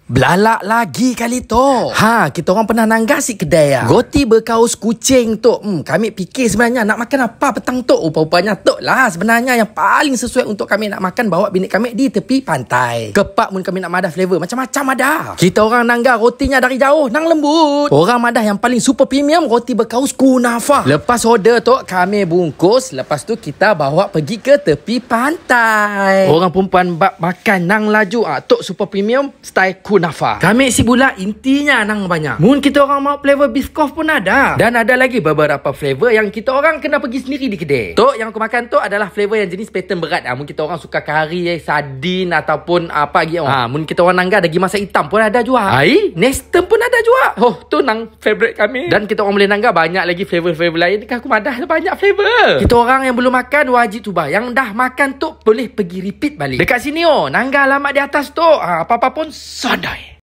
Belalak lagi kali tu. Kita orang pernah nanggah si kedai ya. Roti berkaus kucing tu. Kami fikir sebenarnya nak makan apa petang tu. Rupanya tu lah sebenarnya yang paling sesuai untuk kami nak makan bawa bini kami di tepi pantai. Kepak mun kami nak madah flavor macam-macam ada. Kita orang nanggah rotinya dari jauh nang lembut. Orang madah yang paling super premium roti berkaus kunafa. Lepas order tu kami bungkus. Lepas tu kita bawa pergi ke tepi pantai. Orang perempuan bak makan nang laju. Tok super premium style kunafa. Kami si bula intinya nang banyak. Mun kita orang mau flavor biscoff pun ada. Dan ada lagi beberapa flavor yang kita orang kena pergi sendiri di kedai. Tok yang aku makan tu adalah flavor yang jenis pattern berat. Mun kita orang suka kari, sardin ataupun apa lagi. Mun kita orang nanggah daging masak hitam pun ada juga. Nestem pun ada juga. Tu nang favorite kami. Dan kita orang boleh nanggah banyak lagi flavor-flavor lain. Aku madah banyak flavor. Kita orang yang belum makan wajib cuba. Yang dah makan tu boleh pergi repeat balik. Dekat sini nanggah alamat di atas tu. Apa-apa pun sadai.